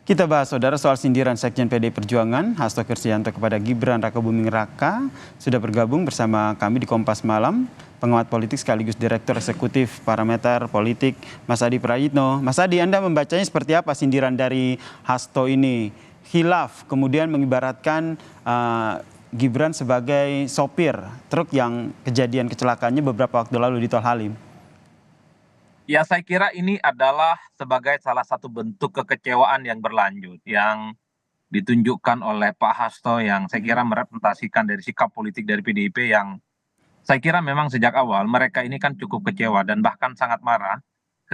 Kita bahas, saudara, soal sindiran Sekjen PDI Perjuangan, Hasto Kristianto kepada Gibran Rakabuming Raka. Sudah bergabung bersama kami di Kompas Malam, pengamat politik sekaligus Direktur Eksekutif Parameter Politik, Mas Adi Prayitno. Mas Adi, Anda membacanya seperti apa sindiran dari Hasto ini? Khilaf, kemudian mengibaratkan Gibran sebagai sopir truk yang kejadian kecelakaannya beberapa waktu lalu di Tol Halim. Ya, saya kira ini adalah sebagai salah satu bentuk kekecewaan yang berlanjut yang ditunjukkan oleh Pak Hasto yang saya kira merepresentasikan dari sikap politik dari PDIP yang saya kira memang sejak awal mereka ini kan cukup kecewa dan bahkan sangat marah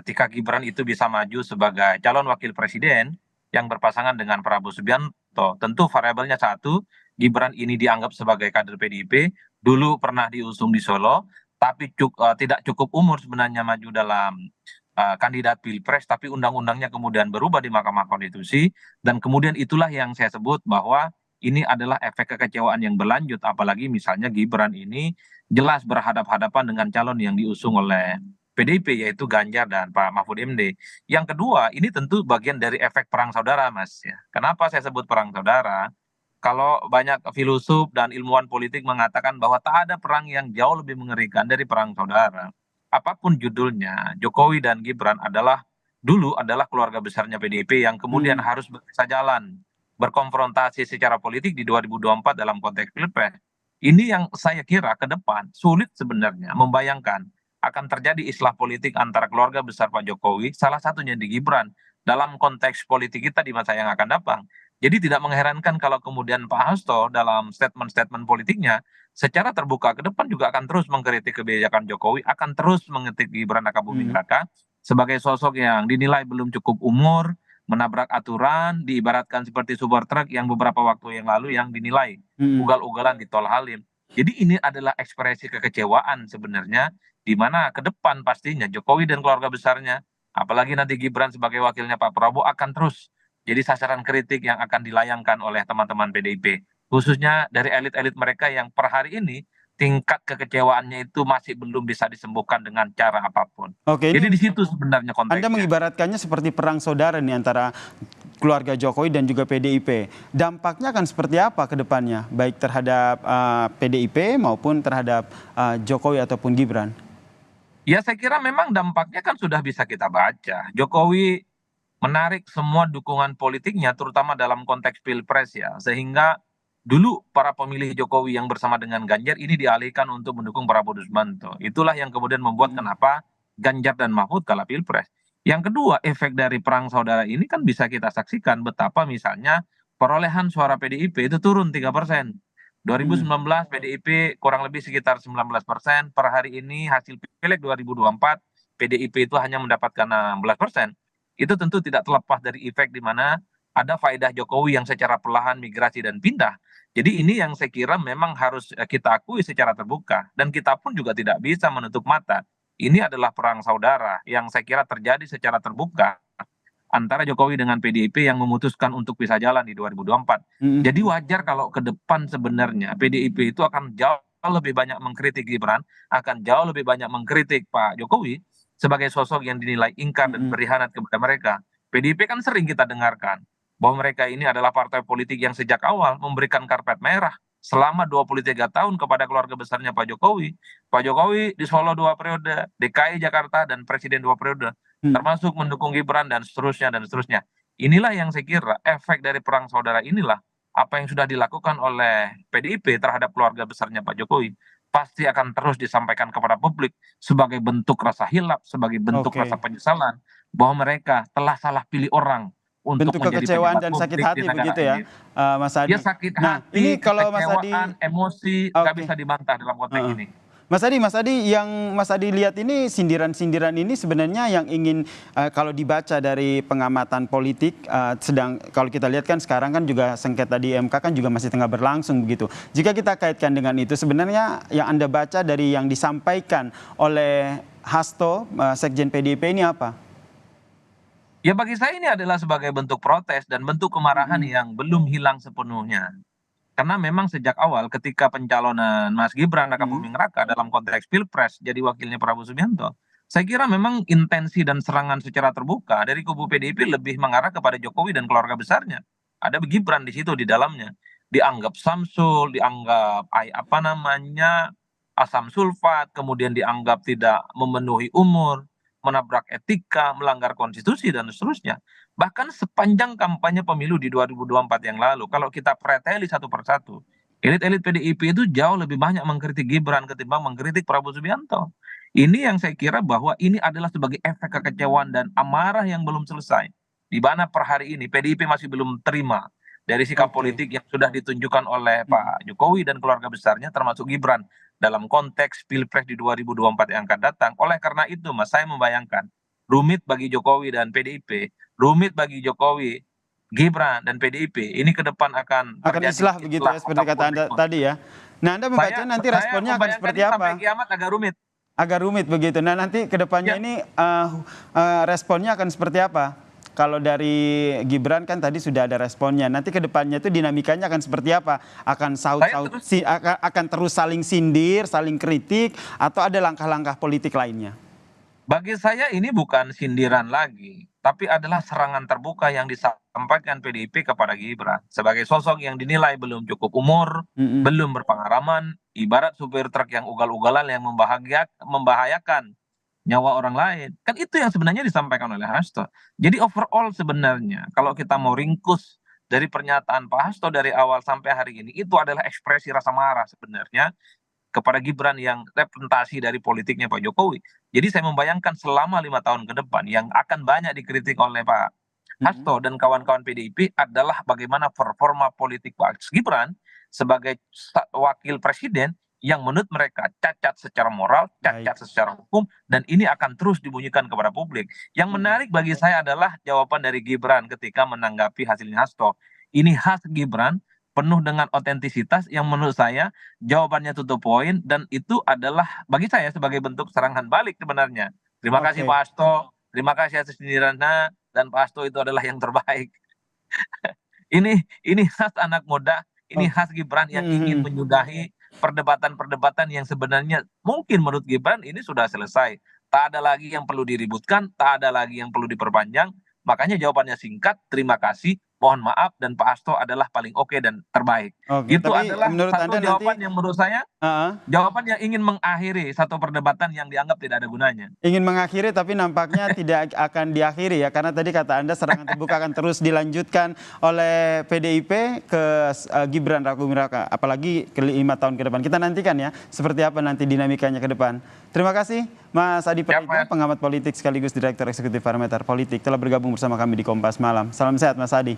ketika Gibran itu bisa maju sebagai calon wakil presiden yang berpasangan dengan Prabowo Subianto. Tentu variabelnya satu, Gibran ini dianggap sebagai kader PDIP, dulu pernah diusung di Solo, tapi tidak cukup umur sebenarnya maju dalam kandidat pilpres, tapi undang-undangnya kemudian berubah di Mahkamah Konstitusi, dan kemudian itulah yang saya sebut bahwa ini adalah efek kekecewaan yang berlanjut, apalagi misalnya Gibran ini jelas berhadap-hadapan dengan calon yang diusung oleh PDIP, yaitu Ganjar dan Pak Mahfud MD. Yang kedua, ini tentu bagian dari efek perang saudara, Mas. Ya. Kenapa saya sebut perang saudara? Kalau banyak filosof dan ilmuwan politik mengatakan bahwa tak ada perang yang jauh lebih mengerikan dari perang saudara. Apapun judulnya, Jokowi dan Gibran dulu adalah keluarga besarnya PDIP yang kemudian harus berpisah jalan, berkonfrontasi secara politik di 2024 dalam konteks pilpres. Ini yang saya kira ke depan sulit sebenarnya membayangkan akan terjadi islah politik antara keluarga besar Pak Jokowi, salah satunya di Gibran, dalam konteks politik kita di masa yang akan datang. Jadi tidak mengherankan kalau kemudian Pak Hasto dalam statement-statement politiknya secara terbuka ke depan juga akan terus mengkritik kebijakan Jokowi, akan terus mengkritik Gibran Rakabuming Raka sebagai sosok yang dinilai belum cukup umur, menabrak aturan, diibaratkan seperti super truk yang beberapa waktu yang lalu yang dinilai ugal-ugalan di Tol Halim. Jadi ini adalah ekspresi kekecewaan sebenarnya, di mana ke depan pastinya Jokowi dan keluarga besarnya, apalagi nanti Gibran sebagai wakilnya Pak Prabowo akan terus jadi sasaran kritik yang akan dilayangkan oleh teman-teman PDIP, khususnya dari elit-elit mereka yang per hari ini tingkat kekecewaannya itu masih belum bisa disembuhkan dengan cara apapun. Oke, Jadi ini di situ sebenarnya Anda konteksnya. mengibaratkannya seperti perang saudara nih antara keluarga Jokowi dan juga PDIP. Dampaknya akan seperti apa ke depannya, baik terhadap PDIP maupun terhadap Jokowi ataupun Gibran? Ya saya kira memang dampaknya kan sudah bisa kita baca. Jokowi menarik semua dukungan politiknya terutama dalam konteks pilpres ya. Sehingga dulu para pemilih Jokowi yang bersama dengan Ganjar ini dialihkan untuk mendukung Prabowo Subianto. Itulah yang kemudian membuat Mm, kenapa Ganjar dan Mahfud kalah pilpres. Yang kedua, efek dari perang saudara ini kan bisa kita saksikan betapa misalnya perolehan suara PDIP itu turun 3%. mm. 2019 PDIP kurang lebih sekitar 19%, per hari ini hasil pileg 2024 PDIP itu hanya mendapatkan 16%. Itu tentu tidak terlepas dari efek di mana ada faedah Jokowi yang secara perlahan migrasi dan pindah. Jadi ini yang saya kira memang harus kita akui secara terbuka dan kita pun juga tidak bisa menutup mata. Ini adalah perang saudara yang saya kira terjadi secara terbuka antara Jokowi dengan PDIP yang memutuskan untuk pisah jalan di 2024. Jadi Mm. wajar kalau ke depan sebenarnya PDIP itu akan jauh lebih banyak mengkritik Gibran, akan jauh lebih banyak mengkritik Pak Jokowi sebagai sosok yang dinilai ingkar dan Mm. berkhianat kepada mereka. PDIP kan sering kita dengarkan bahwa mereka ini adalah partai politik yang sejak awal memberikan karpet merah selama 23 tahun kepada keluarga besarnya Pak Jokowi. Pak Jokowi di Solo 2 periode, DKI Jakarta dan Presiden 2 periode, Mm. termasuk mendukung Gibran dan seterusnya dan seterusnya. Inilah yang saya kira efek dari perang saudara inilah apa yang sudah dilakukan oleh PDIP terhadap keluarga besarnya Pak Jokowi pasti akan terus disampaikan kepada publik sebagai bentuk rasa hilaf, sebagai bentuk rasa Oke, penyesalan bahwa mereka telah salah pilih orang untuk bentuk menjadi kekecewaan pejabat dan sakit publik di hati negara begitu ya, ini. Mas Ya Adi. sakit Nah, ini hati, kalau Mas Adi, kekecewaan, emosi, nggak oke. bisa dibantah dalam konteks Heeh. ini. Mas Adi, yang Mas Adi lihat ini sindiran-sindiran ini sebenarnya yang ingin kalau dibaca dari pengamatan politik, sedang kalau kita lihat kan sekarang kan juga sengketa di MK kan juga masih tengah berlangsung begitu. Jika kita kaitkan dengan itu, sebenarnya yang Anda baca dari yang disampaikan oleh Hasto, Sekjen PDIP ini apa? Ya bagi saya ini adalah sebagai bentuk protes dan bentuk kemarahan Mm-mm. yang belum hilang sepenuhnya. Karena memang sejak awal ketika pencalonan Mas Gibran Mm. Rakabuming Raka dalam konteks Pilpres jadi wakilnya Prabowo Subianto, Saya kira memang intensi dan serangan secara terbuka dari kubu PDIP lebih mengarah kepada Jokowi dan keluarga besarnya. Ada Gibran di situ di dalamnya. Dianggap Samsul, dianggap apa namanya asam sulfat, kemudian dianggap tidak memenuhi umur, menabrak etika, melanggar konstitusi dan seterusnya. Bahkan sepanjang kampanye pemilu di 2024 yang lalu, kalau kita preteli satu persatu, elit-elit PDIP itu jauh lebih banyak mengkritik Gibran ketimbang mengkritik Prabowo Subianto. Ini yang saya kira bahwa ini adalah sebagai efek kekecewaan dan amarah yang belum selesai. Di mana per hari ini PDIP masih belum terima dari sikap Oke. politik yang sudah ditunjukkan oleh Pak Jokowi dan keluarga besarnya termasuk Gibran dalam konteks Pilpres di 2024 yang akan datang. Oleh karena itu Mas, saya membayangkan rumit bagi Jokowi dan PDIP, rumit bagi Jokowi, Gibran dan PDIP, ini ke depan akan Akan terjadi islah begitu islah ya, seperti kata ataupun Anda rebound. tadi ya. Nah, Anda membaca nanti Saya responnya akan membayangkan seperti ini sampai apa? kiamat agak rumit. Agak rumit begitu. Nah, nanti ke depannya Ya, ini responnya akan seperti apa? Kalau dari Gibran kan tadi sudah ada responnya. Nanti ke depannya itu dinamikanya akan seperti apa? Akan saya saut-saut, terus akan terus saling sindir, saling kritik, atau ada langkah-langkah politik lainnya? Bagi saya ini bukan sindiran lagi, tapi adalah serangan terbuka yang disampaikan PDIP kepada Gibran sebagai sosok yang dinilai belum cukup umur, Mm-mm. belum berpengalaman, ibarat supir truk yang ugal-ugalan yang membahayakan nyawa orang lain. Kan itu yang sebenarnya disampaikan oleh Hasto. Jadi overall sebenarnya kalau kita mau ringkus dari pernyataan Pak Hasto dari awal sampai hari ini itu adalah ekspresi rasa marah sebenarnya kepada Gibran yang representasi dari politiknya Pak Jokowi. Jadi saya membayangkan selama 5 tahun ke depan yang akan banyak dikritik oleh Pak Mm-mm. Hasto dan kawan-kawan PDIP adalah bagaimana performa politik Pak Gibran sebagai wakil presiden yang menurut mereka cacat secara moral, Baik. cacat secara hukum, dan ini akan terus dibunyikan kepada publik. Yang Mm-mm. menarik bagi saya adalah jawaban dari Gibran ketika menanggapi hasilnya Hasto. Ini khas Gibran, penuh dengan otentisitas yang menurut saya jawabannya to the point dan itu adalah bagi saya sebagai bentuk serangan balik sebenarnya. Terima kasih Pak Oke. Hasto, terima kasih atas sindirannya dan Pak Hasto itu adalah yang terbaik. Ini khas anak muda, ini Oke. khas Gibran yang ingin Mhm. menyudahi perdebatan-perdebatan yang sebenarnya mungkin menurut Gibran ini sudah selesai. Tak ada lagi yang perlu diributkan, tak ada lagi yang perlu diperpanjang. Makanya jawabannya singkat, terima kasih, mohon maaf, dan Pak Hasto adalah paling oke dan terbaik. Oke, Itu tapi adalah menurut satu Anda nanti jawaban yang menurut saya, heeh, jawaban yang ingin mengakhiri satu perdebatan yang dianggap tidak ada gunanya. ingin mengakhiri tapi nampaknya tidak akan diakhiri ya, karena tadi kata Anda serangan terbuka akan terus dilanjutkan oleh PDIP ke Gibran Rakabuming Raka, apalagi ke 5 tahun ke depan. Kita nantikan ya seperti apa nanti dinamikanya ke depan. Terima kasih Mas Adi Ya, Praitno, Pak. pengamat politik sekaligus Direktur Eksekutif Parameter Politik, telah bergabung bersama kami di Kompas Malam. Salam sehat Mas Adi.